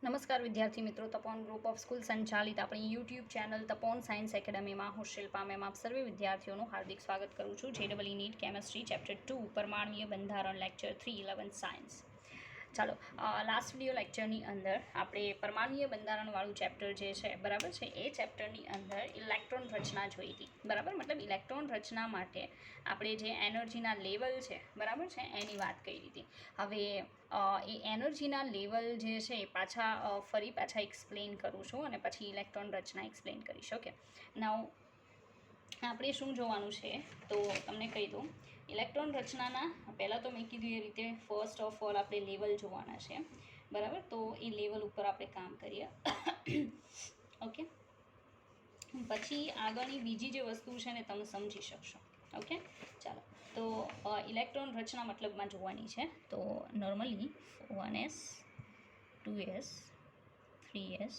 નમસ્કાર વિદ્યાર્થી મિત્રો, તપોન ગ્રુપ ઓફ સ્કૂલ સંચાલિત આપણી યુટ્યુબ ચેનલ તપોન સાયન્સ એકેડમીમાં હું શિલ્પા મેમ આપ સર્વે વિદ્યાર્થીઓનું હાર્દિક સ્વાગત કરું છું. JEE નીટ કેમેસ્ટ્રી ચેપ્ટર 2 પરમાણ્વીય બંધારણ લેક્ચર 3 11 સાયન્સ. ચાલો, લાસ્ટ વિડીયો લેક્ચરની અંદર આપણે પરમાણ્વીય બંધારણવાળું ચેપ્ટર જે છે બરાબર છે, એ ચેપ્ટરની અંદર ઇલેક્ટ્રોન રચના જોઈ હતી. બરાબર, મતલબ ઇલેક્ટ્રોન રચના માટે આપણે જે એનર્જીના લેવલ છે બરાબર છે એની વાત કરી હતી. હવે એ એનર્જીના લેવલ જે છે એ ફરી પાછા એક્સપ્લેન કરું છું અને પછી ઇલેક્ટ્રોન રચના એક્સપ્લેન કરીશ. ઓકે, નાઉ આપણે શું જોવાનું છે તો તમને કહી દઉં. ઇલેક્ટ્રોન રચનાના પહેલાં તો મેં કીધું એ રીતે ફર્સ્ટ ઓફ ઓલ આપણે લેવલ જોવાના છે. બરાબર, તો એ લેવલ ઉપર આપણે કામ કરીએ. ઓકે, પછી આગળની બીજી જે વસ્તુ છે ને તમે સમજી શકશો. ઓકે, ચાલો, તો ઇલેક્ટ્રોન રચના મતલબમાં જોવાની છે. તો normally 1s 2s 3s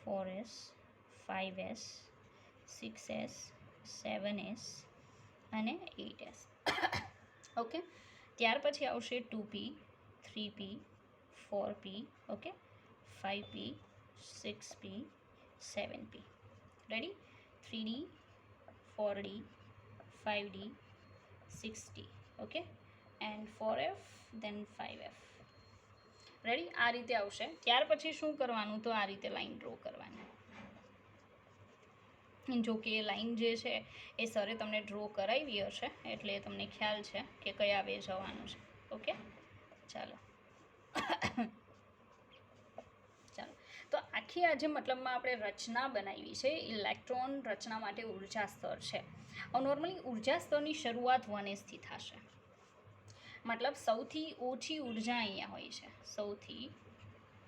4s 5s 6s 7s અને 8s. ઓકે, ત્યાર પછી આવશે 2p 3p 4p. Okay, 5p 6p 7p. Ready? 3d 4d 5d 6d. Okay, and 4f then 5f. Ready? આ રીતે આવશે. ત્યાર પછી શું કરવાનું, તો આ રીતે લાઈન ડ્રો કરવાની. જો કે લાઈન જે છે એ સરે તમને ડ્રો કરાવી હશે એટલે તમને ખ્યાલ છે કે કયા વે જવાનું છે. ઓકે, ચાલો ચાલો, તો આખી આજે મતલબમાં આપણે રચના બનાવી છે. ઇલેક્ટ્રોન રચના માટે ઉર્જા સ્તર છે. નોર્મલી ઉર્જા સ્તરની શરૂઆત 1s થી થશે. મતલબ સૌથી ઓછી ઉર્જા અહીંયા હોય છે, સૌથી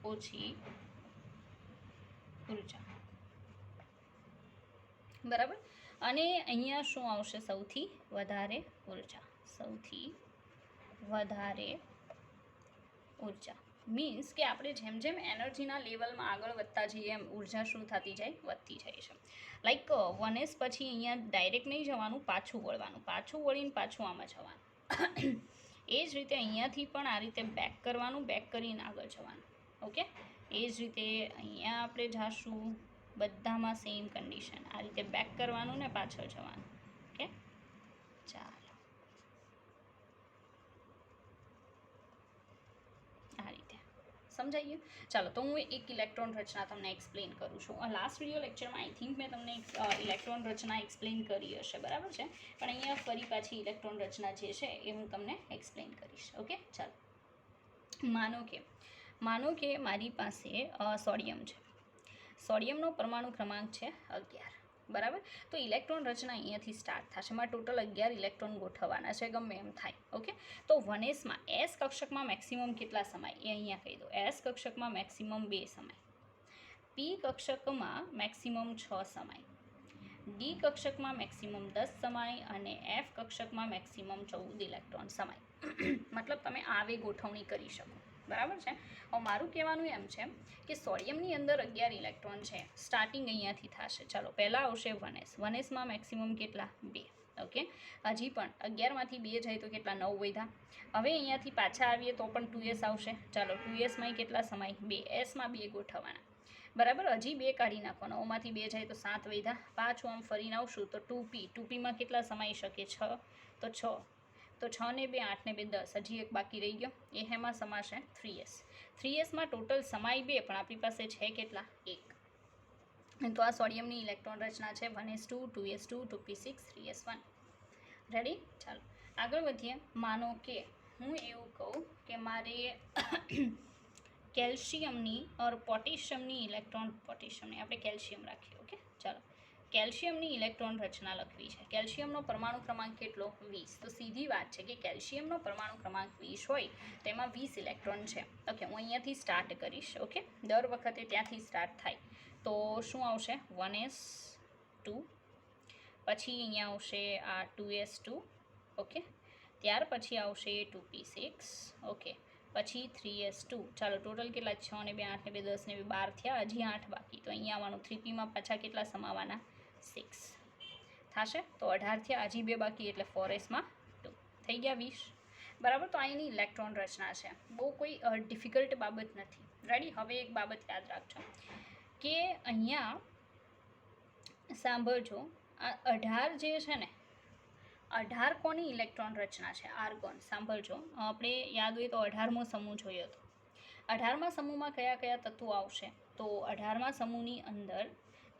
ઓછી ઉર્જા. બરાબર, અને અહીંયા શું આવશે? સૌથી વધારે ઉર્જા. સૌથી વધારે ઉર્જા મીન્સ કે આપણે જેમ જેમ એનર્જીના લેવલમાં આગળ વધતા જઈએ એમ ઉર્જા શું થતી જાય? વધતી જાય છે. લાઈક 1s પછી અહીંયા ડાયરેક્ટ નહીં જવાનું, પાછું વળવાનું, પાછું વળીને પાછું આમાં જવાનું. એ જ રીતે અહીંયાથી પણ આ રીતે બેક કરવાનું, બેક કરીને આગળ જવાનું. ઓકે, એ જ રીતે અહીંયા આપણે જાશું, બધામાં સેમ કન્ડિશન. આ રીતે બેક કરવાનું ને પાછળ જવાનું. ઓકે, ચાલો, આ રીતે સમજાઈ ગયું? ચાલો, તો હું એક ઇલેક્ટ્રોન રચના તમને એક્સપ્લેન કરું છું. લાસ્ટ વિડીયો લેક્ચરમાં આઈ થિંક મેં તમને ઇલેક્ટ્રોન રચના એક્સપ્લેન કરી હશે, બરાબર છે, પણ અહીંયા ફરી પાછી ઇલેક્ટ્રોન રચના જે છે એ હું તમને એક્સપ્લેન કરીશ. ઓકે, ચાલો, માનો કે મારી પાસે સોડિયમ છે. સોડિયમનો પરમાણુ ક્રમાંક છે 11. બરાબર, તો ઇલેક્ટ્રોન રચના અહીંયાથી સ્ટાર્ટ થશે. મારે ટોટલ 11 ઇલેક્ટ્રોન ગોઠવવાના છે, ગમે એમ થાય. ઓકે, તો 1sમાં એસ કક્ષકમાં મેક્સિમમ કેટલા સમાય એ અહીંયા કહી દો. એસ કક્ષકમાં મેક્સિમમ 2 સમાય, પી કક્ષકમાં મેક્સિમમ 6 સમાય, ડી કક્ષકમાં મેક્સિમમ 10 સમાય અને એફ કક્ષકમાં મેક્સિમમ 14 ઇલેક્ટ્રોન સમાય. મતલબ તમે આવે ગોઠવણી કરી શકો. બરાબર છે. હવે મારું કહેવાનું એમ છે કે સોડિયમની અંદર 11 ઇલેક્ટ્રોન છે. સ્ટાર્ટિંગ અહીંયાથી થશે. ચાલો, પહેલાં આવશે 1s. 1sમાં મેક્સિમમ કેટલા? 2. ઓકે, હજી પણ 11માંથી 2 જાય તો કેટલા? 9 વધ્યા. હવે અહીંયાથી પાછા આવીએ તો પણ 2s આવશે. ચાલો, 2sમાં કેટલા સમાય? 2. એસમાં 2 ગોઠવવાના. બરાબર, હજી 2 કાઢી નાખો. 9માંથી 2 જાય તો 7 વધ્યા. પાછું આમ ફરીને આવશું તો 2p. 2pમાં કેટલા સમાઈ શકે? 6. તો 6 તો 6 ને 2 8 ને 2 10. હજી એક બાકી રહી ગયો, એ હેમાં સમાશે 3s. 3sમાં ટોટલ સમાય 2 પણ આપણી પાસે છે કેટલા? 1. તો આ સોડિયમની ઇલેક્ટ્રોન રચના છે 1s2 2s2 2p6 3s1. Ready? ચાલો, આગળ વધીએ. માનો કે હું એવું કહું કે મારે કેલ્શિયમની ઓર પોટેશિયમની આપણે કેલ્શિયમ રાખીએ. ઓકે, ચાલો, કેલ્શિયમની ઇલેક્ટ્રોન રચના લખવી છે. કેલ્શિયમનો પરમાણુ ક્રમાંક કેટલો? 20. તો સીધી વાત છે કે કેલ્શિયમનો પરમાણુ ક્રમાંક 20 હોય તો એમાં 20 ઇલેક્ટ્રોન છે. ઓકે, હું અહીંયાથી સ્ટાર્ટ કરીશ. ઓકે, દર વખતે ત્યાંથી સ્ટાર્ટ થાય. તો શું આવશે? 1s2, પછી અહીંયા આવશે આ 2s2. ઓકે, ત્યાર પછી આવશે 2p6. ઓકે, પછી 3s2. ચાલો, ટોટલ કેટલા? 6 ને 2 8 ને 2 10 ને 2 12 થયા. હજી 8 બાકી. તો અહીંયા આવવાનું 3pમાં પાછા કેટલા સમાવાના? 6 થશે. તો 18 થયા. હજી 2 બાકી એટલે 4sમાં 2 થઈ ગયા 20. બરાબર, તો અહીંની ઇલેક્ટ્રોન રચના છે. બહુ કોઈ ડિફિકલ્ટ બાબત નથી. રેડી. હવે એક બાબત યાદ રાખજો કે અહીંયા સાંભળજો, આ 18 જે છે ને, 18 કોની ઇલેક્ટ્રોન રચના છે? આર્ગોન. સાંભળજો, આપણે યાદ હોય તો 18મો સમૂહ જોયો હતો. 18મા સમૂહમાં કયા કયા તત્વો આવશે? તો 18મા સમૂહની અંદર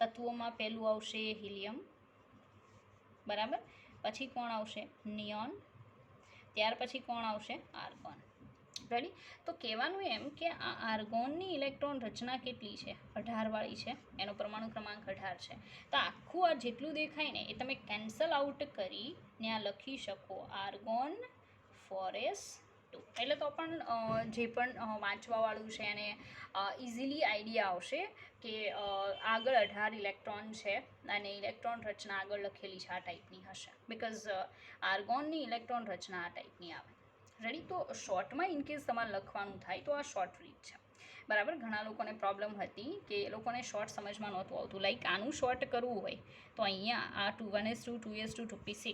તત્વોમાં પહેલું આવશે હિલિયમ, બરાબર. પછી કોણ આવશે? નિયોન. ત્યાર પછી કોણ આવશે? આર્ગોન. રેડી. તો કહેવાનું એમ કે આ આર્ગોનની ઇલેક્ટ્રોન રચના કેટલી છે? 18 વાળી છે. એનો પરમાણુ ક્રમાંક 18 છે. તો આખું આ જેટલું દેખાય ને એ તમે કેન્સલ આઉટ કરી ને આ લખી શકો આર્ગોન 4s2. એટલે તો પણ જે પણ વાંચવાવાળું છે એને ઇઝીલી આઈડિયા આવશે કે આગળ 18 ઇલેક્ટ્રોન છે અને ઇલેક્ટ્રોન રચના આગળ લખેલી છે આ ટાઈપની હશે, બિકોઝ આર્ગોનની ઇલેક્ટ્રોન રચના આ ટાઈપની આવે. રેડી. તો શોર્ટમાં ઇનકેસ તમારે લખવાનું થાય તો આ શોર્ટ રીત છે, બરાબર. ઘણા લોકોને પ્રોબ્લેમ હતી કે એ લોકોને શોર્ટ સમજમાં નહોતું આવતું. લાઈક આનું શોર્ટ કરવું હોય તો અહીંયા આ 1s2 2s2 2p6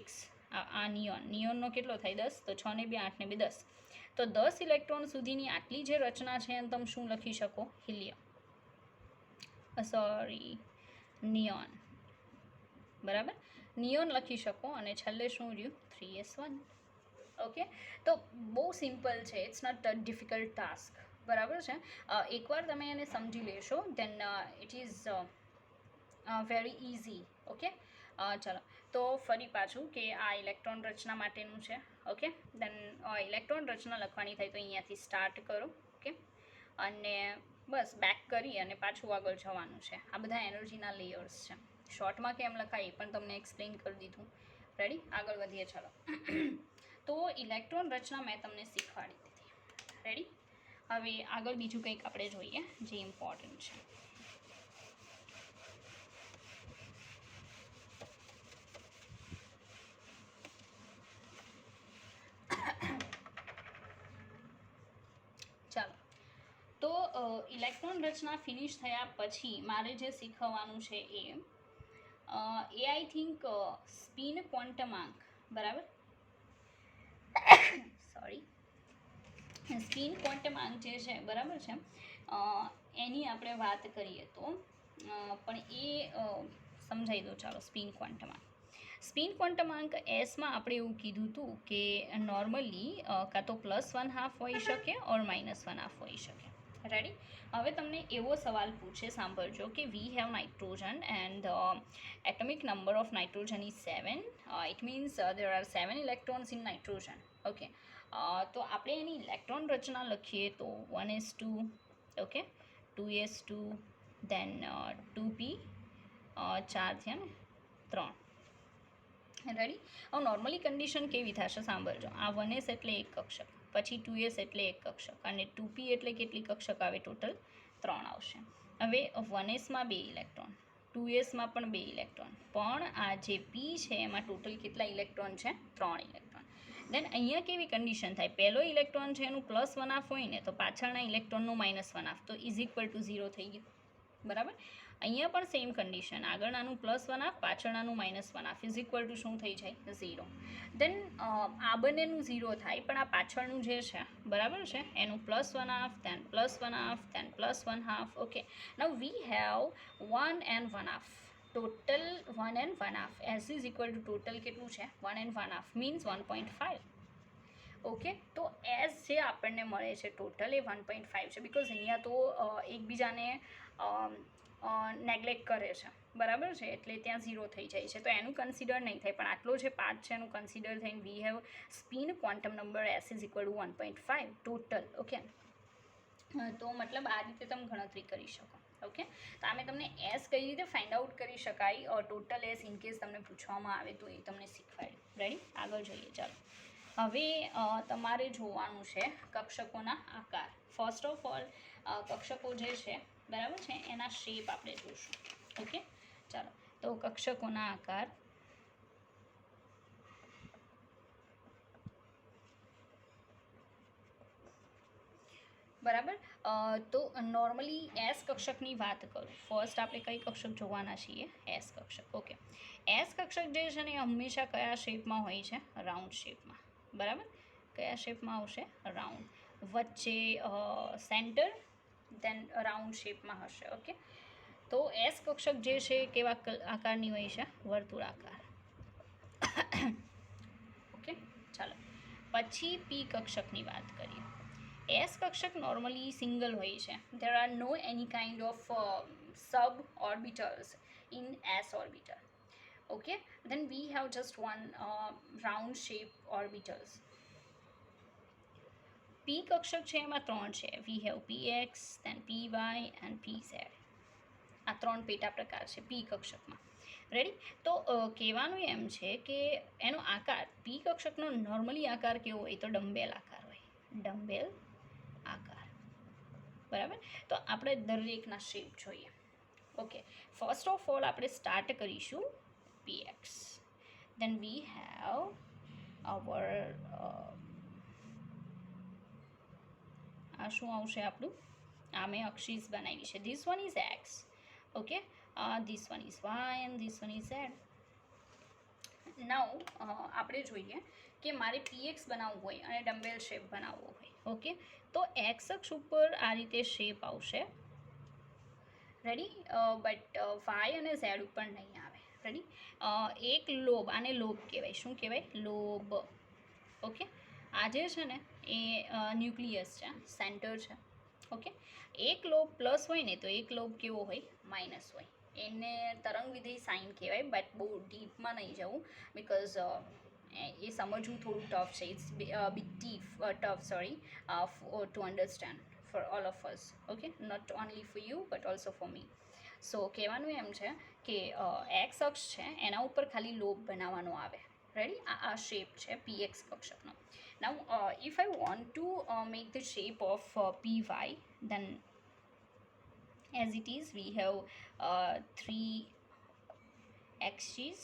આ નિયોનનો કેટલો થાય? 10. તો 6 ને 2 8 ને 2 10. તો 10 ઇલેક્ટ્રોન સુધીની આટલી જે રચના છે એને તમે શું લખી શકો? હિલિયમ, નિયોન, બરાબર. નિયોન લખી શકો અને છેલ્લે શું રહ્યું? 3s1. ઓકે. તો બહુ સિમ્પલ છે, it's not a difficult task, બરાબર છે. એકવાર તમે એને સમજી લેશો then it is very easy. Okay. ચલો, તો ફરી પાછું કે આ ઇલેક્ટ્રોન રચના માટેનું છે. ઓકે. દેન ઇલેક્ટ્રોન રચના લખવાની થાય તો અહીંયાથી સ્ટાર્ટ કરો. ઓકે. અને બસ બેક કરી અને પાછું આગળ જવાનું છે. આ બધા એનર્જીના લેયર્સ છે. શોર્ટમાં કેમ લખાય એ પણ તમને એક્સપ્લેન કરી દીધું. રેડી. આગળ વધીએ. ચાલો. તો ઇલેક્ટ્રોન રચના મેં તમને શીખવાડી દીધી. રેડી. હવે આગળ બીજું કંઈક આપણે જોઈએ જે ઇમ્પોર્ટન્ટ છે. ચાલો, તો ઇલેક્ટ્રોન રચના ફિનિશ થયા પછી મારે જે શીખવવાનું છે એ આઈ થિંક સ્પિન ક્વોન્ટમાંક, બરાબર. સોરી, સ્પિન ક્વોન્ટમાંક જે છે, બરાબર છે, એની આપણે વાત કરીએ તો પણ એ સમજાવી દો. ચાલો, સ્પિન ક્વોન્ટમાંક એસમાં આપણે એવું કીધું હતું કે નોર્મલી કાં તો +1/2 હોઈ શકે ઓર -1/2 હોઈ શકે. રેડી. હવે તમને એવો સવાલ પૂછે, સાંભળજો, કે we have nitrogen and atomic number of nitrogen is 7. It means there are 7 electrons in nitrogen. Okay. તો આપણે એની ઇલેક્ટ્રોન રચના લખીએ તો 1s2, ઓકે, 2s2, દેન 2p, 4 થયા ને, 3. રેડી. હવે નોર્મલી કન્ડિશન કેવી થશે? સાંભળજો. આ 1s એટલે એક કક્ષક, પછી 2s એટલે એક કક્ષક, અને 2p એટલે કેટલી કક્ષક આવે? ટોટલ 3 આવશે. હવે 1sમાં 2 ઇલેક્ટ્રોન, 2sમાં પણ 2 ઇલેક્ટ્રોન, પણ આ જે p છે એમાં ટોટલ કેટલા ઇલેક્ટ્રોન છે? 3 ઇલેક્ટ્રોન. દેન અહીંયા કેવી કન્ડિશન થાય? પહેલો ઇલેક્ટ્રોન છે એનું +1/2 હોય ને તો પાછળના ઇલેક્ટ્રોનનું -1/2, તો =0 થઈ ગયું, બરાબર. અહીંયા પણ સેમ કન્ડિશન, આગળનાનું +1/2, પાછળનાનું -1/2 શું થઈ જાય? 0. દેન આ બંનેનું 0 થાય, પણ આ પાછળનું જે છે, બરાબર છે, એનું +1/2, then +1/2, then +1/2. Okay. Now we have 1 and 1/2, total 1 and 1/2. S is equal to total કેટલું છે? 1 and 1/2 મીન્સ 1.5. ઓકે. તો એસ જે આપણને મળે છે ટોટલ એ 1.5 છે, બિકોઝ અહીંયા તો એકબીજાને નેગ્લેક્ટ કરે છે, બરાબર છે, એટલે ત્યાં 0 થઈ જાય છે, તો એનું કન્સિડર નહીં થાય, પણ આટલો જે પાર્ટ છે એનું કન્સિડર થઈને we have spin quantum number S is equal to 1.5 total. Okay. તો મતલબ આ રીતે તમે ગણતરી કરી શકો. ઓકે. તો આ મેં તમને એસ કઈ રીતે ફાઇન્ડ આઉટ કરી શકાય, ટોટલ એસ ઇનકેસ તમને પૂછવામાં આવે તો એ તમને શીખવાડ્યું. રેડી. આગળ જોઈએ. ચાલો, હવે તમારે જોવાનું છે કક્ષકોના આકાર. ફર્સ્ટ ઓફ ઓલ કક્ષકો જે છે, બરાબર છે, એના શેપ આપણે જોઈશું. ઓકે. ચાલો, તો કક્ષકોના આકાર. બરાબર. તો નોર્મલી એસ કક્ષકની વાત કરું. ફર્સ્ટ આપણે કઈ કક્ષક જોવાના છીએ? એસ કક્ષક. ઓકે. એસ કક્ષક જે છે ને એ હંમેશા કયા શેપમાં હોય છે? રાઉન્ડ શેપમાં. બરાબર. કયા શેપમાં આવશે? રાઉન્ડ. વચ્ચે સેન્ટર, દેન રાઉન્ડ શેપમાં હશે. ઓકે, તો એસ કક્ષક જે છે કેવા આકારની હોય છે? વર્તુળાકાર. ઓકે, ચાલો પછી પી કક્ષકની વાત કરીએ. એસ કક્ષક નોર્મલી સિંગલ હોય છે. There are no any kind of sub orbitals in s orbital. Okay, then we have just one round shape orbitals. p કક્ષક છે એમાં 3 છે. we have px, then py and pz. આ 3 પેટા પ્રકાર છે p કક્ષકમાં. રેડી? તો કહેવાનું એમ છે કે એનો આકાર p કક્ષકનો નોર્મલી આકાર કેવો હોય? તો ડમ્બેલ આકાર હોય. ડમ્બેલ આકાર, બરાબર. તો આપણે દરેકના શેપ જોઈએ. ઓકે, ફર્સ્ટ ઓફ ઓલ આપણે સ્ટાર્ટ કરીશું px. then we have our આ શું આવશે આપણું? આ મેં અક્ષીસ બનાવી છે. this one is x. Okay, this one is y and this one is z. now આપણે જોઈએ કે મારે px બનાવવું હોય અને ડમ્બેલ શેપ બનાવવો હોય. ઓકે, તો x અક્ષ ઉપર આ રીતે શેપ આવશે. રેડી? બટ વાય અને ઝેડ ઉપર નહીં આવે. રેડી? એક લોબ, આને લોબ કહેવાય. શું કહેવાય? લોબ. ઓકે, આ જે છે ને એ ન્યુક્લિયસ છે, સેન્ટર છે. ઓકે, એક લોબ પ્લસ હોય ને તો એક લોબ કેવો હોય? માઇનસ હોય. એને તરંગ વિધેય સાઇન કહેવાય. બટ બહુ ડીપમાં નહીં જવું, બિકોઝ એ સમજવું થોડું ટફ છે. It's big tough, sorry, to understand for all of us. Okay, not only for you but also for me. so કહેવાનું એમ છે કે એક્સ અક્ષ છે એના ઉપર ખાલી લોબ બનાવવાનો આવે. રેડી? આ શેપ છે px કક્ષકનો. Now if I want to make the shape of py, then as it is we have 3 axes.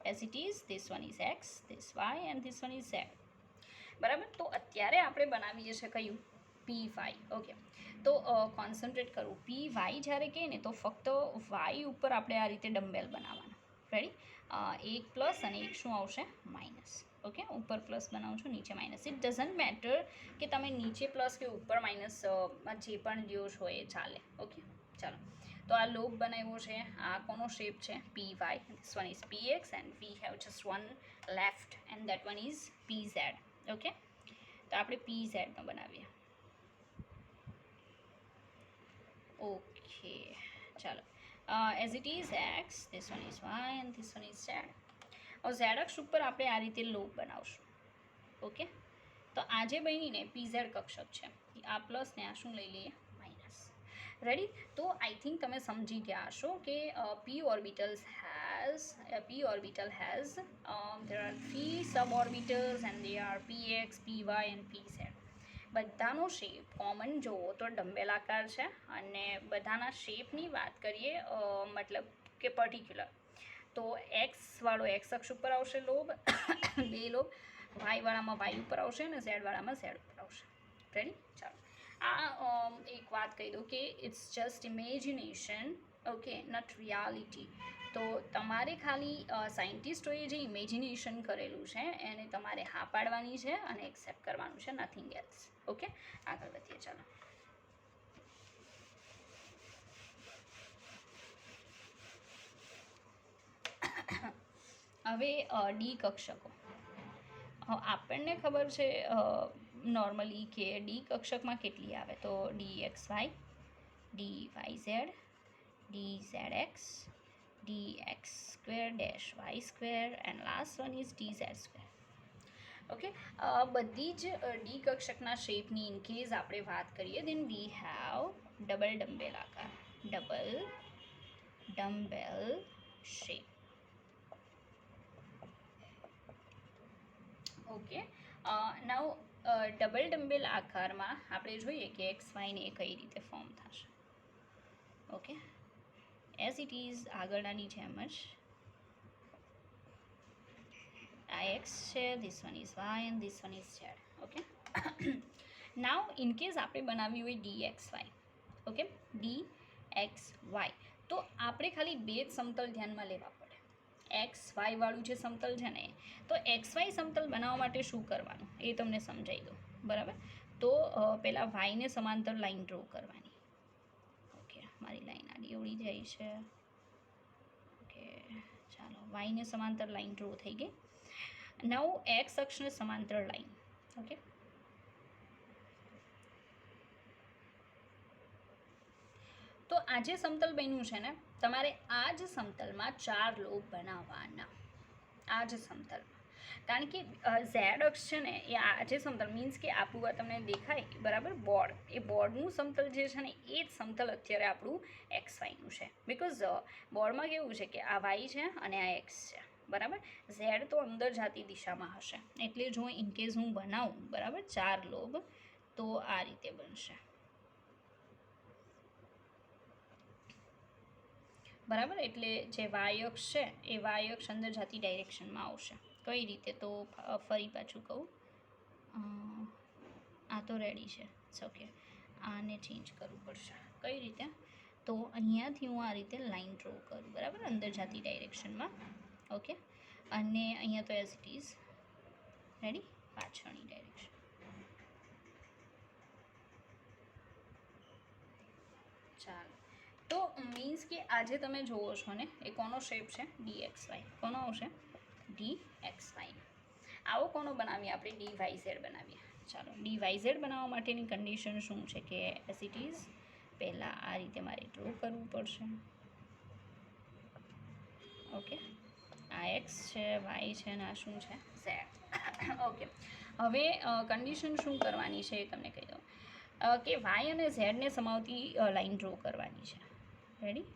as it is, this one is x, this y and this one is z. બરાબર? તો અત્યારે આપણે બનાવીએ છીએ કયું? py. Okay, તો concentrate કરવું. py જ્યારે કહે ને તો ફક્ત વાય ઉપર આપણે આ રીતે ડમ્બેલ બનાવવાના. રેડી? એક પ્લસ અને એક શું આવશે? માઇનસ. ઓકે, ઉપર પ્લસ બનાવું છું, નીચે માઇનસ. ઇટ ડઝન્ટ મેટર કે તમે નીચે પ્લસ કે ઉપર માઇનસ જે પણ લ્યો છો એ ચાલે. ઓકે, ચાલો. તો આ લોબ બનાવ્યો છે. આ કોનો શેપ છે? py. this one is px and we have just one left and that one is pz. Okay, તો આપણે pz નો બનાવીએ. ઓકે, ચાલો. as it is x, this one is y and this one is z. હવે z અક્ષ ઉપર આપણે આ રીતે લોબ બનાવશું. ઓકે, તો આ જે બનીને pz કક્ષક છે, આ પ્લસ ને આ શું લઈ લઈએ? માઇનસ. રેડી? તો આઈ થિંક તમે સમજી ગયા હશો કે p orbital has there are 3 suborbitals and they are px, py and pz. બધાનો શેપ કોમન જુઓ તો ડમ્બેલ આકાર છે. અને બધાના શેપની વાત કરીએ મતલબ કે પર્ટિક્યુલર, તો એક્સ વાળો એક્સ અક્ષ ઉપર આવશે લોબ, 2 લોબ. વાય વાળામાં વાય ઉપર આવશે અને ઝેડ વાળામાં ઝેડ ઉપર આવશે. રેડી? ચાલો. આ એક વાત કહી દઉં કે it's just imagination. Okay, not reality. તો તમારે ખાલી સાયન્ટિસ્ટોએ જે ઇમેજિનેશન કરેલું છે એને તમારે હા પાડવાની છે અને એક્સેપ્ટ કરવાનું છે, નથિંગ એલ્સ. ઓકે, આગળ વધીએ. ચાલો. હવે ડી કક્ષકો. આપણને ખબર છે નોર્મલી કે ડી કક્ષકમાં કેટલી આવે? તો dxy, dyz, dz(x), dx² -y² and last one is dz². Okay, બધી જ ડી કક્ષકના શેપની ઇન કેસ આપણે વાત કરીએ then we have double dumbbell આકાર, ડબલ ડમ્બેલ શેપ. ઓકે, નાઉ ડબલ ડમ્બેલ આકારમાં આપણે જોઈએ કે એક્સ વાયને કઈ રીતે ફોર્મ થશે. ઓકે, એઝ ઇટ ઇઝ આગળનાની જેમ જ આ એક્સ છે, this one is why and this one is Z. Okay, now in case આપણે બનાવી હોય dxy. ઓકે, dxy, તો આપણે ખાલી 2 જ સમતલ ધ્યાનમાં લેવા પડે. એક્સ વાય વાળું જે સમતલ છે ને, તો એક્સ વાય સમતલ બનાવવા માટે શું કરવાનું એ તમને સમજાવી દઉં. બરાબર? તો પહેલાં વાયને સમાંતર લાઈન ડ્રો કરવાની. ઉડી જાય છે. ઓકે, ચાલો વાયને સમાંતર લાઈન ડ્રો થઈ ગઈ. નવ એક્સ અક્ષને સમાંતર લાઈન. ઓકે, તો આ જે સમતલ બન્યું છે ને, તમારે આ જ સમતલમાં 4 લોબ બનાવવાના. આ જ સમતલમાં, કારણ કે ઝેડ અક્ષ છે ને એ આ જે સમતલ મીન્સ કે આપણું આ તમને દેખાય બરાબર બોર્ડ, એ બોર્ડનું સમતલ જે છે ને એ જ સમતલ અત્યારે આપણું એક્સ વાયનું છે. બિકોઝ બોર્ડમાં કેવું છે કે આ વાય છે અને આ એક્સ છે બરાબર. ઝેડ તો અંદર જાતી દિશામાં હશે, એટલે જો ઇનકેસ હું બનાવું બરાબર 4 લોબ, તો આ રીતે બનશે બરાબર. એટલે જે વાય અક્ષ છે એ વાય અક્ષ અંદર જાતી ડાયરેક્શનમાં આવશે. કઈ રીતે, તો ફરી પાછું કહું, આ તો રેડી છે. ઓકે, આને ચેન્જ કરવું પડશે. કઈ રીતે, તો અહીંયાથી હું આ રીતે લાઈન ડ્રો કરું બરાબર, અંદર જાતી ડાયરેક્શનમાં. ઓકે, અને અહીંયા તો એઝ ઇટ ઇઝ રેડી પાછળની ડાયરેક્શન. ચાલો, તો મીન્સ કે આજે તમે જુઓ છો ને એ કોનો શેપ છે, ડી એક્સ વાય. કોનો આવશે, ડી એક્સ વાય. આવો કોનો બનાવીએ આપણે, ડી વાય ઝેડ બનાવીએ. ચાલો, ડી વાય ઝેડ બનાવવા માટેની કન્ડિશન શું છે કે એઝ ઇટ ઇઝ પહેલાં આ રીતે મારે ડ્રો કરવું પડશે. ઓકે, આ એક્સ છે, વાય છે અને આ શું છે, ઝેડ. ઓકે, હવે કન્ડિશન શું કરવાની છે એ તમને કહી દઉં કે વાય અને ઝેડને સમાવતી લાઈન ડ્રો કરવાની છે. રેડી,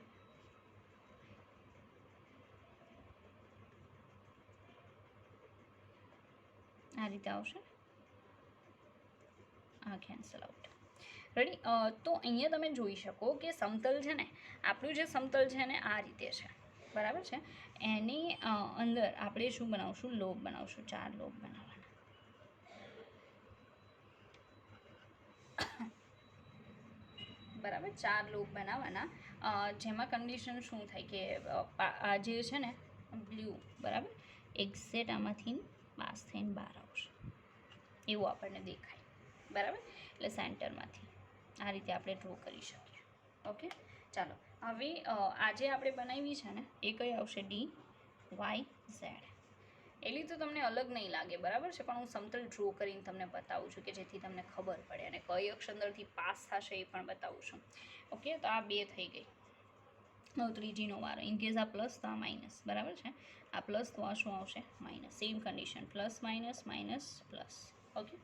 આ રીતે આવશે. આ કેન્સલ આઉટ. રેડી, તો અહીંયા તમે જોઈ શકો કે સમતલ છે ને, આપણું જે સમતલ છે ને આ રીતે છે બરાબર છે. એની અંદર આપણે શું બનાવશું, લોબ બનાવશું. 4 લોબ બનાવવાના બરાબર, 4 લોબ બનાવવાના. જેમાં કન્ડિશન શું થાય કે આ જે છે ને બ્લુ બરાબર એક્ઝેક્ટ આમાંથી પાસ થઈને બહાર આવશે એવું આપણને દેખાય બરાબર. એટલે સેન્ટરમાંથી આ રીતે આપણે ડ્રો કરી શકીએ. ઓકે, ચાલો હવે આજે આપણે બનાવી છે ને એ કઈ આવશે, ડી વાય ઝેડ. એટલી તો તમને અલગ નહીં લાગે બરાબર છે, પણ હું સમતલ ડ્રો કરીને તમને બતાવું છું કે જેથી તમને ખબર પડે, અને કઈ અક્ષ અંદરથી પાસ થશે એ પણ બતાવું છું. ઓકે, તો આ 2 થઈ ગઈ. હવે ત્રીજીનો વારો. ઇનકેસ આ પ્લસ તો આ માઇનસ બરાબર છે. આ પ્લસ તો આ શું આવશે, minus. Same condition, plus minus minus plus. Okay,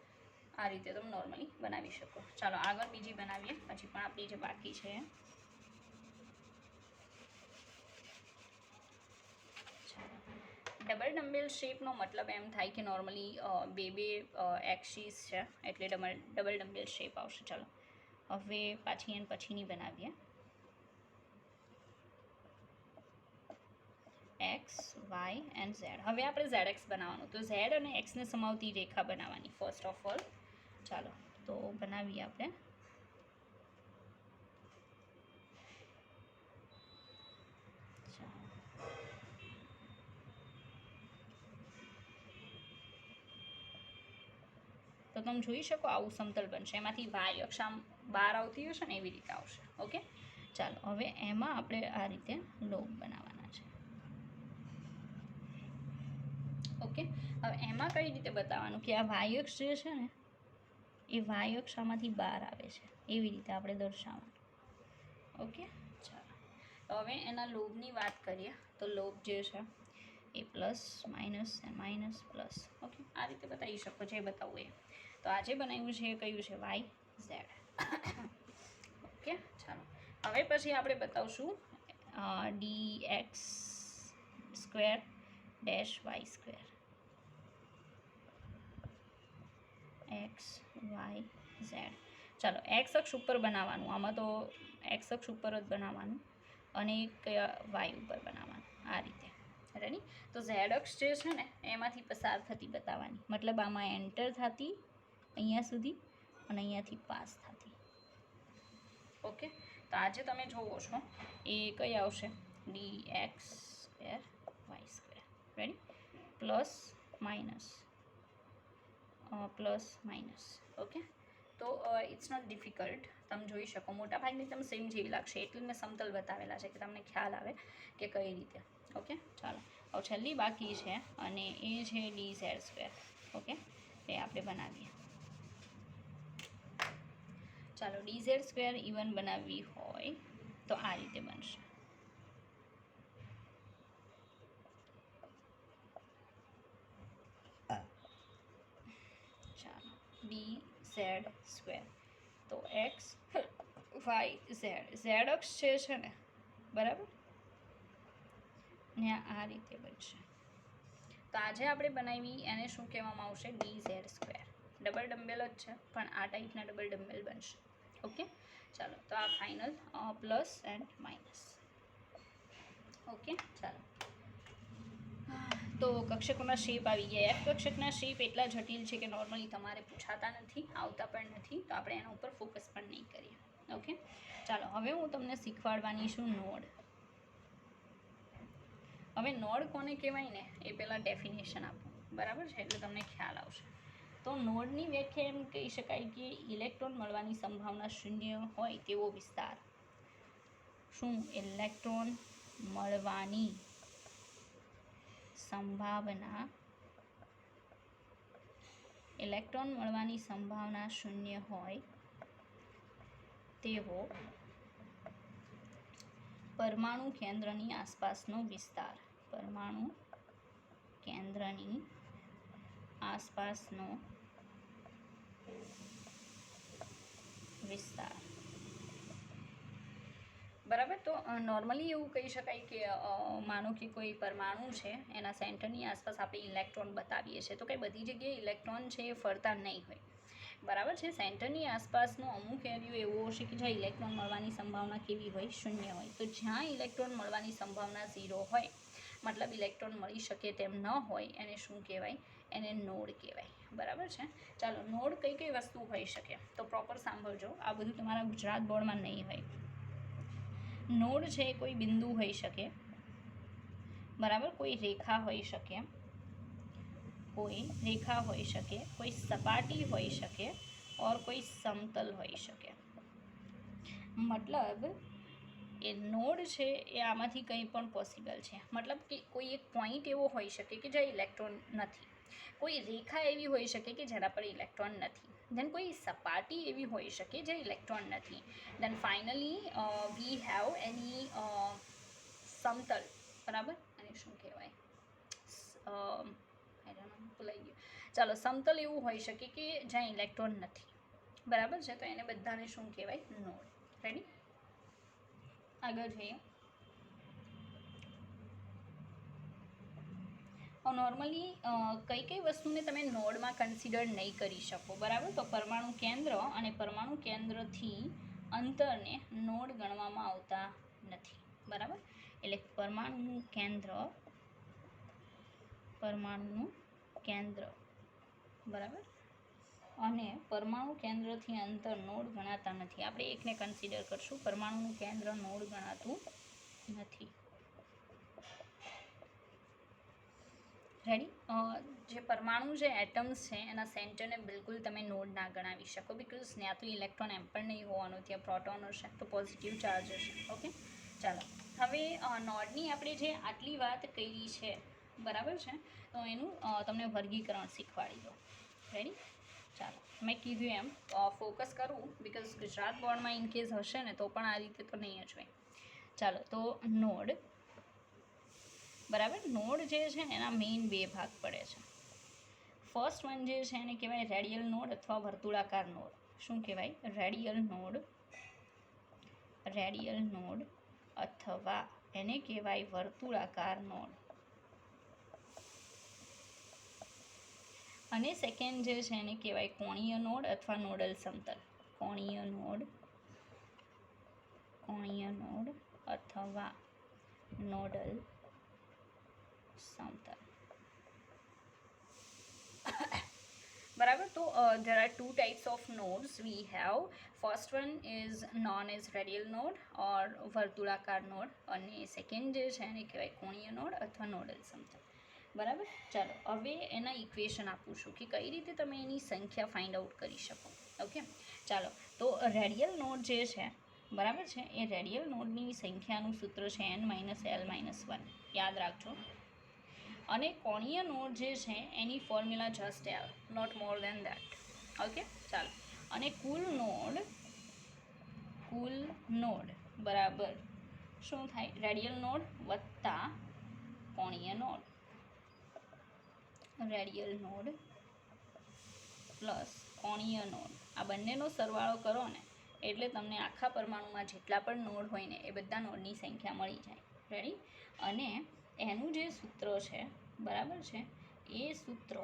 આ રીતે તમે નોર્મલી બનાવી શકો. ચાલો આગળ બીજી બનાવીએ, પછી પણ આપણી જે બાકી છે. ડબલ ડમ્બેલ શેપનો મતલબ એમ થાય કે નોર્મલી બે એક્સિસ છે એટલે ડબલ ડમ્બેલ શેપ આવશે. ચાલો હવે પાછી એને પછીની બનાવીએ. X Y and Z. હવે આપણે ઝેડ એક્સ બનાવવાનું, તો ઝેડ અને એક્સને સમાવતી રેખા બનાવવાની ફર્સ્ટ ઓફ ઓલ. ચાલો તો બનાવીએ આપણે. તો તમે જોઈ શકો આવું સમતલ બનશે. એમાંથી વાય અક્ષ આમ બહાર આવતી હશે ને એવી રીતે આવશે. ઓકે, ચાલો હવે એમાં આપણે આ રીતે લોબ બનાવવાના છે. ઓકે, હવે એમાં કઈ રીતે બતાવવાનું કે આ વાય અક્ષ જે છે ને એ વાય અક્ષ આમાંથી બહાર આવે છે એવી રીતે આપણે દર્શાવવાનું. ઓકે, ચાલો તો હવે એના લોબની વાત કરીએ તો લોબ જે છે એ plus minus minus plus. Okay, આ રીતે બતાવી શકો જે બતાવવું એ. તો આજે બનાવ્યું છે એ કયું છે, વાય ઝેડ. ઓકે, ચાલો હવે પછી આપણે બતાવશું D X square dash Y square. X Y Z. ચાલો એક્સ અક્ષ ઉપર બનાવવાનું, આમાં તો એક્સ અક્ષ ઉપર જ બનાવવાનું અને એક વાય ઉપર બનાવવાનું આ રીતે. રેડી, તો ઝેડ અક્ષ જે છે ને એમાંથી પસાર થતી બતાવવાની, મતલબ આમાં એન્ટર થતી અહીંયા સુધી અને અહીંયાથી પાસ થતી. ઓકે, તો આજે તમે જોવો છો એ કઈ આવશે, D X square Y square. Ready, plus minus plus minus. Okay, તો ઇટ્સ નોટ ડિફિકલ્ટ. તમે જોઈ શકો મોટાભાગની તમે સેમ જેવી લાગશે, એટલે મેં સમતલ બતાવેલા છે કે તમને ખ્યાલ આવે કે કઈ રીતે. ઓકે, ચાલો હવે છેલ્લી બાકી છે અને એ છે dz². ઓકે, એ આપણે બનાવીએ. ચાલો dz² ઇવન બનાવવી હોય તો આ રીતે બનશે. ચાલો dz², તો x y z અક્ષ છે ને, બરાબર ને આ રીતે બનશે. તો આજે આપણે બનાવી એને શું કહેવામાં આવશે? dz². ડબલ ડમ્બેલ જ છે પણ આ ટાઈપના ડબલ ડમ્બેલ બનશે. ઓકે, ચાલો તો આ final plus and minus. Okay, ચાલો તો કક્ષકોના શેપ આવી ગયા. એફ કક્ષકના શેપ એટલા જટિલ છે કે નોર્મલી તમારે પૂછાતા નથી, આવતા પણ નથી, તો આપણે એના ઉપર ફોકસ પણ નહીં કરીએ. ઓકે, ચાલો હવે હું તમને શીખવાડવાની છું નોડ. હવે નોડ કોને કહેવાય ને એ પહેલાં ડેફિનેશન આપો, બરાબર છે, એટલે તમને ખ્યાલ આવશે. તો નોડની વ્યાખ્યા એમ કહી શકાય કે ઇલેક્ટ્રોન મળવાની સંભાવના શૂન્ય હોય તેવો વિસ્તાર. શું? ઇલેક્ટ્રોન મળવાની સંભાવના શૂન્ય હોય તેવો પરમાણુ કેન્દ્રની આસપાસનો વિસ્તાર. પરમાણુ કેન્દ્રની આસપાસનો વિસ્તાર, બરાબર. તો નોર્મલી એવું કહી શકાય કે માનો કે કોઈ પરમાણુ છે, એના સેન્ટરની આસપાસ આપણે ઇલેક્ટ્રોન બતાવીએ છીએ, તો કંઈ બધી જગ્યાએ ઇલેક્ટ્રોન છે એ ફરતા નહીં હોય, બરાબર છે. સેન્ટરની આસપાસનો અમુક એરિયો એવો હશે કે જ્યાં ઇલેક્ટ્રોન મળવાની સંભાવના કેવી હોય? શૂન્ય હોય. તો જ્યાં ઇલેક્ટ્રોન મળવાની સંભાવના 0 હોય, મતલબ ઇલેક્ટ્રોન મળી શકે તેમ ન હોય, એને શું કહેવાય? એને નોડ કહેવાય, બરાબર છે. ચાલો નોડ કઈ કઈ વસ્તુ હોઈ શકે તો પ્રોપર સાંભળજો, આ બધું તમારા ગુજરાત બોર્ડમાં નહીં હોય. નોડ છે કોઈ બિંદુ હોઈ શકે, બરાબર, કોઈ રેખા હોઈ શકે, કોઈ સપાટી હોઈ શકે और કોઈ સમતલ હોઈ શકે. મતલબ એ નોડ છે એ આમાંથી કંઈ પણ પોસિબલ છે. મતલબ કે કોઈ એક પોઈન્ટ એવો હોઈ શકે કે જ્યાં ઇલેક્ટ્રોન નથી, કોઈ રેખા એવી હોઈ શકે કે જેના પર ઇલેક્ટ્રોન નથી, દેન કોઈ સપાટી એવી હોઈ શકે જે ઇલેક્ટ્રોન નથી, દેન ફાઇનલી વી હેવ એની સમતલ, બરાબર, અને શું કહેવાય ભૂલાઈ ગયું. ચાલો સમતલ એવું હોઈ શકે કે જ્યાં ઇલેક્ટ્રોન નથી, બરાબર છે. તો એને બધાને શું કહેવાય? નોડ. રેડી, આગળ જઈએ. નોર્મલી કઈ કઈ વસ્તુને તમે નોડમાં કન્સિડર નહીં કરી શકો, બરાબર. તો પરમાણુ કેન્દ્ર અને પરમાણુ કેન્દ્રથી અંતરને નોડ ગણવામાં આવતા નથી, બરાબર. એટલે પરમાણુનું કેન્દ્ર, બરાબર, અને પરમાણુ કેન્દ્રથી અંતર નોડ ગણાતા નથી. આપણે એકને કન્સિડર કરશું, પરમાણુનું કેન્દ્ર નોડ ગણાતું નથી. રેડી, જે પરમાણુ જે એટમ્સ છે એના સેન્ટરને બિલકુલ તમે નોડ ના ગણાવી શકો, બિકોઝ ત્યાં તો ઇલેક્ટ્રોન એમ પણ નહીં હોવાનું, ત્યાં પ્રોટોન હશે, તો પોઝિટિવ ચાર્જ હશે. ઓકે, ચાલો હવે નોડની આપણે જે આટલી વાત કરી છે, બરાબર છે, તો એનું તમને વર્ગીકરણ શીખવાડી દો. રેડી, ચાલો મેં કીધું એમ ફોકસ કરવું, બિકોઝ ગુજરાત બોર્ડમાં ઇનકેસ હશે ને તો પણ આ રીતે તો નહીં જ હોય. ચાલો તો નોડ, બરાબર, નોડ જે છે ને એના મેઇન 2 ભાગ પડે છે. ફર્સ્ટ વન જે છે એને કહેવાય રેડિયલ નોડ અથવા વર્તુળાકાર નોડ. શું કહેવાય? રેડિયલ નોડ અથવા એને કહેવાય વર્તુળાકાર નોડ. અને સેકન્ડ જે છે એને કહેવાય કોણીય નોડ અથવા નોડલ સમતલ. કોણીય નોડ અથવા નોડલ સમતલ, બરાબર. તો there are 2 types of nodes we have. First one is known as radial node or વર્તુળાકાર નોડ, અને સેકન્ડ જે છે એને કહેવાય કોણીય નોડ અથવા નોડલ સમતલ, બરાબર. ચાલો હવે એના ઇક્વેશન આપું છું કે કઈ રીતે તમે એની સંખ્યા ફાઇન્ડ આઉટ કરી શકો. ઓકે, ચાલો. તો રેડિયલ નોડ જે છે, બરાબર છે, એ રેડિયલ નોડની સંખ્યાનું સૂત્ર છે n-l-1, યાદ રાખજો. અને કોણીય નોડ જે છે એની formula just l, not more than that. Okay, ચાલો. અને કુલ નોડ બરાબર શું થાય? રેડિયલ નોડ વત્તા કોણીય નોડ. રેડિયલ નોડ પ્લસ કોણીય નોડ, આ બંનેનો સરવાળો કરો ને એટલે તમને આખા પરમાણુમાં જેટલા પણ નોડ હોય ને એ બધા નોડની સંખ્યા મળી જાય. રેડી? અને એનું જે સૂત્ર છે, બરાબર છે, એ સૂત્ર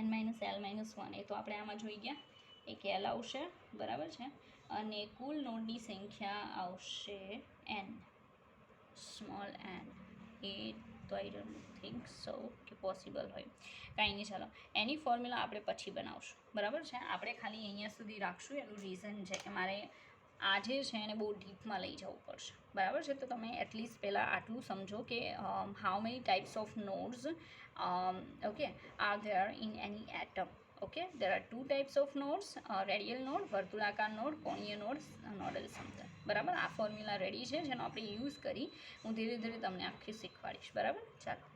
n-l-1, એ તો આપણે આમાં જોઈ ગયા. એક l આવશે, બરાબર છે, અને કુલ નોડની સંખ્યા આવશે n, સ્મોલ n. એ તો આઈ ડોન્ટ થિંક સો કે પોસિબલ હોય. કાંઈ નહીં, ચાલો. એની ફોર્મ્યુલા આપણે પછી બનાવશું, બરાબર છે. આપણે ખાલી અહીંયા સુધી રાખશું. એનું રીઝન છે કે મારે આજે છે એને બહુ ડીપમાં લઈ જવું પડશે, બરાબર છે. તો તમે એટલીસ્ટ પહેલાં આટલું સમજો કે how many types of nodes okay are there in any atom. Okay, there are 2 types of nodes, radial node, વર્તુળાકાર નોડ, કોણીય નોડ, નોડલ સમતલ. બરાબર, આ ફોર્મ્યુલા રેડી છે જેનો આપણે યુઝ કરી હું ધીરે ધીરે તમને આખી શીખવાડીશ. બરાબર, ચાલો.